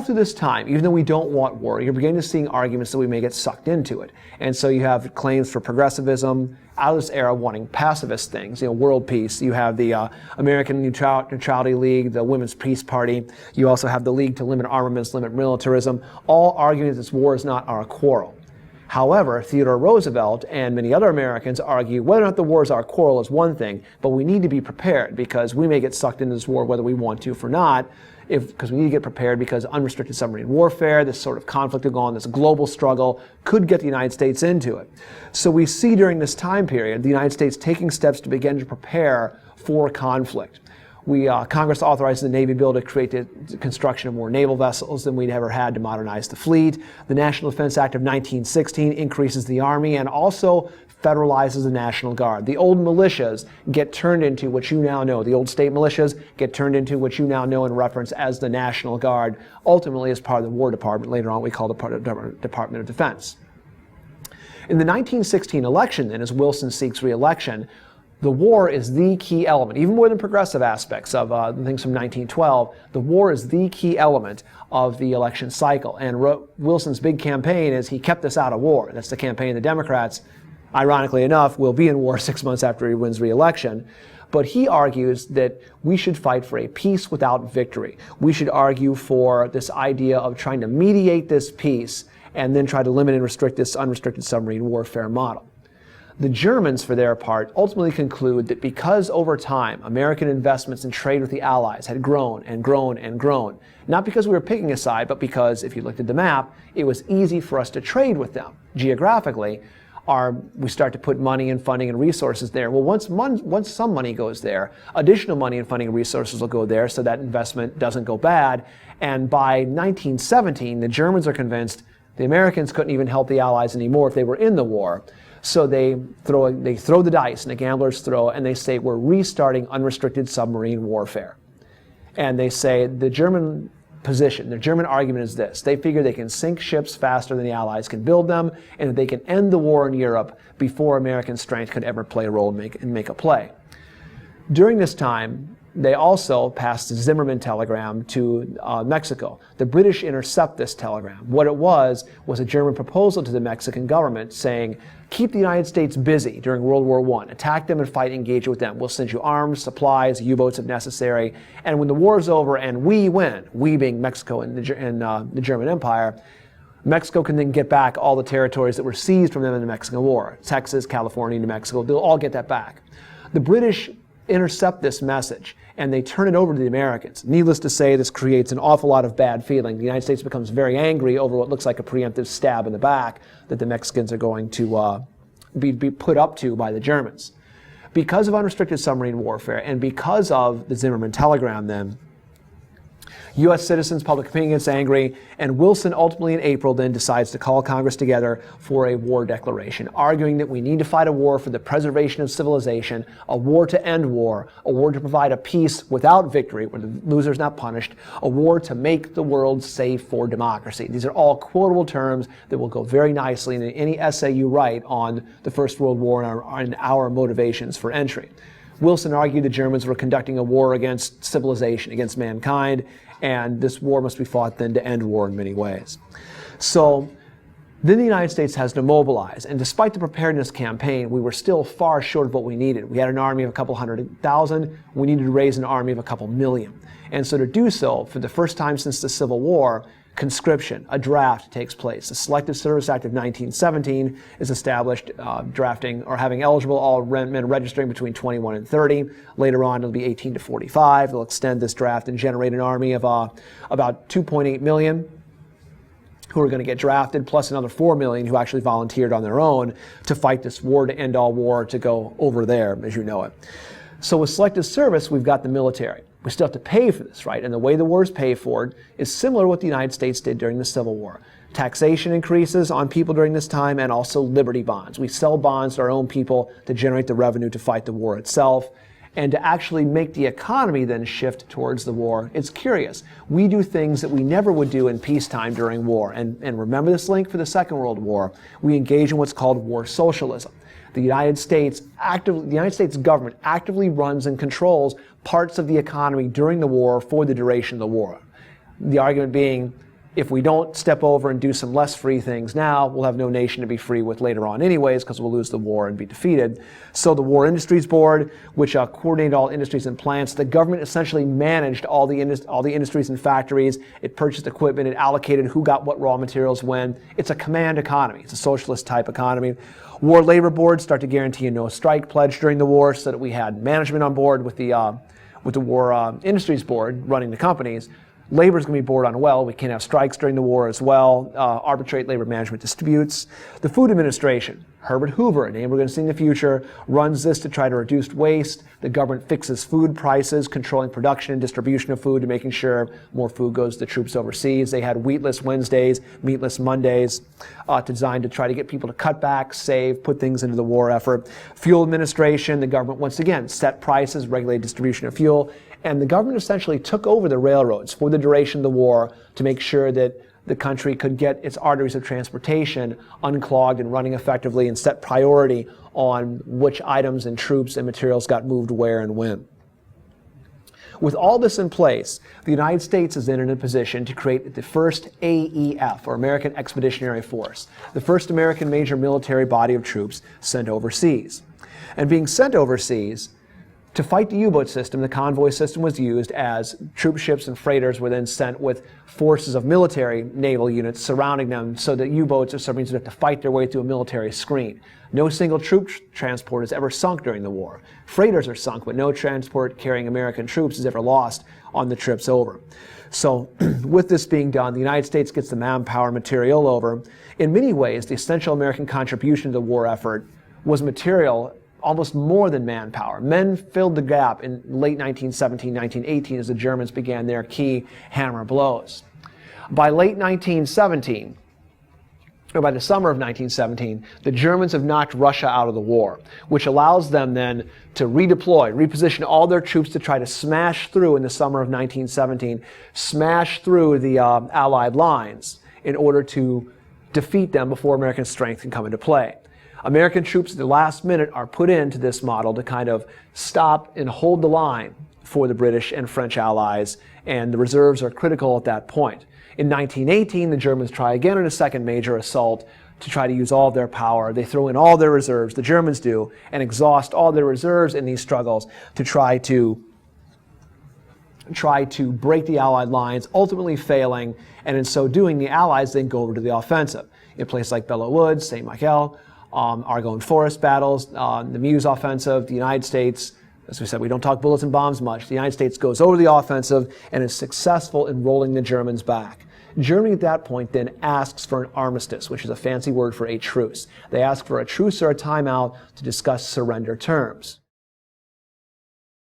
all through this time, even though we don't want war, you're beginning to see arguments that we may get sucked into it. And so you have claims for progressivism out of this era wanting pacifist things, world peace. You have the American Neutrality League, the Women's Peace Party. You also have the League to Limit Armaments, Limit Militarism, all arguing that this war is not our quarrel. However, Theodore Roosevelt and many other Americans argue whether or not the war is our quarrel is one thing, but we need to be prepared because we may get sucked into this war whether we want to or not, because we need to get prepared because unrestricted submarine warfare, this sort of conflict going on, this global struggle, could get the United States into it. So we see during this time period the United States taking steps to begin to prepare for conflict. Congress authorized the Navy bill to create the construction of more naval vessels than we'd ever had to modernize the fleet. The National Defense Act of 1916 increases the Army and also federalizes the National Guard. The old militias get turned into what you now know. The old state militias get turned into what you now know and reference as the National Guard, ultimately as part of the War Department. Later on, we call it the Department of Defense. In the 1916 election, then, as Wilson seeks re-election, the war is the key element, even more than progressive aspects of things from 1912. The war is the key element of the election cycle. And Wilson's big campaign is he kept us out of war. That's the campaign of the Democrats. Ironically enough, will be in war 6 months after he wins re-election. But he argues that we should fight for a peace without victory. We should argue for this idea of trying to mediate this peace and then try to limit and restrict this unrestricted submarine warfare model. The Germans, for their part, ultimately conclude that because over time American investments in trade with the Allies had grown and grown and grown, not because we were picking a side, but because, if you looked at the map, it was easy for us to trade with them. Geographically, we start to put money and funding and resources there. Well, once some money goes there, additional money and funding and resources will go there so that investment doesn't go bad. And by 1917, the Germans are convinced the Americans couldn't even help the Allies anymore if they were in the war. So they throw the dice, and the gamblers throw, and they say, we're restarting unrestricted submarine warfare. And they say the German position, the German argument is this. They figure they can sink ships faster than the Allies can build them, and that they can end the war in Europe before American strength could ever play a role and make a play. During this time, they also passed the Zimmerman telegram to Mexico. The British intercept this telegram. What it was a German proposal to the Mexican government saying, keep the United States busy during World War I. Attack them and fight, engage with them. We'll send you arms, supplies, U-boats if necessary. And when the war is over and we win, we being Mexico and the German Empire, Mexico can then get back all the territories that were seized from them in the Mexican War. Texas, California, New Mexico, they'll all get that back. The British intercept this message and they turn it over to the Americans. Needless to say, this creates an awful lot of bad feeling. The United States becomes very angry over what looks like a preemptive stab in the back that the Mexicans are going to be put up to by the Germans. Because of unrestricted submarine warfare and because of the Zimmerman telegram then, U.S. citizens, public opinion gets angry, and Wilson ultimately in April then decides to call Congress together for a war declaration, arguing that we need to fight a war for the preservation of civilization, a war to end war, a war to provide a peace without victory, where the loser is not punished, a war to make the world safe for democracy. These are all quotable terms that will go very nicely in any essay you write on the First World War and our motivations for entry. Wilson argued the Germans were conducting a war against civilization, against mankind, and this war must be fought then to end war in many ways. So then the United States has to mobilize, and despite the preparedness campaign, we were still far short of what we needed. We had an army of a couple 100,000, we needed to raise an army of a couple million. And so to do so, for the first time since the Civil War, conscription, a draft takes place. The Selective Service Act of 1917 is established, drafting or having eligible all men registering between 21 and 30. Later on, it'll be 18 to 45. They'll extend this draft and generate an army of about 2.8 million who are going to get drafted, plus another 4 million who actually volunteered on their own to fight this war, to end all war, to go over there, as you know it. So with Selective Service, we've got the military. We still have to pay for this, right? And the way the war is paid for is similar to what the United States did during the Civil War. Taxation increases on people during this time, and also liberty bonds. We sell bonds to our own people to generate the revenue to fight the war itself. And to actually make the economy then shift towards the war, it's curious. We do things that we never would do in peacetime during war. And remember this link for the Second World War. We engage in what's called war socialism. The United States government actively runs and controls parts of the economy during the war for the duration of the war. The argument being, if we don't step over and do some less free things now, we'll have no nation to be free with later on anyways, because we'll lose the war and be defeated. So the War Industries Board, which coordinated all industries and plants, the government essentially managed all the industries and factories. It purchased equipment, it allocated who got what raw materials when. It's a command economy. It's a socialist type economy. War labor boards start to guarantee a no strike pledge during the war, so that we had management on board with the War Industries Board running the companies. Labor is going to be bored on well. We can't have strikes during the war as well. Arbitrate labor management disputes. The Food Administration, Herbert Hoover, a name we're going to see in the future, runs this to try to reduce waste. The government fixes food prices, controlling production and distribution of food to making sure more food goes to troops overseas. They had wheatless Wednesdays, meatless Mondays, designed to try to get people to cut back, save, put things into the war effort. Fuel Administration, the government once again set prices, regulated distribution of fuel. And the government essentially took over the railroads for the duration of the war to make sure that the country could get its arteries of transportation unclogged and running effectively, and set priority on which items and troops and materials got moved where and when. With all this in place, the United States is then in a position to create the first AEF, or American Expeditionary Force, the first American major military body of troops sent overseas. And being sent overseas, to fight the U-boat system, the convoy system was used as troop ships and freighters were then sent with forces of military naval units surrounding them, so that U-boats or submarines would have to fight their way through a military screen. No single troop transport is ever sunk during the war. Freighters are sunk, but no transport carrying American troops is ever lost on the trips over. So with this being done, the United States gets the manpower material over. In many ways, the essential American contribution to the war effort was material, almost more than manpower. Men filled the gap in late 1917, 1918 as the Germans began their key hammer blows. By late 1917, or by the summer of 1917, the Germans have knocked Russia out of the war, which allows them then to redeploy, reposition all their troops to try to smash through in the summer of 1917, smash through the Allied lines in order to defeat them before American strength can come into play. American troops at the last minute are put into this model to kind of stop and hold the line for the British and French allies, and the reserves are critical at that point. In 1918, the Germans try again in a second major assault to try to use all of their power. They throw in all their reserves, the Germans do, and exhaust all their reserves in these struggles to try to break the Allied lines, ultimately failing, and in so doing, the Allies then go over to the offensive. In places like Belleau Wood, St. Michel, Argonne Forest battles, the Meuse offensive, the United States, as we said, we don't talk bullets and bombs much. The United States goes over the offensive and is successful in rolling the Germans back. Germany at that point then asks for an armistice, which is a fancy word for a truce. They ask for a truce or a timeout to discuss surrender terms.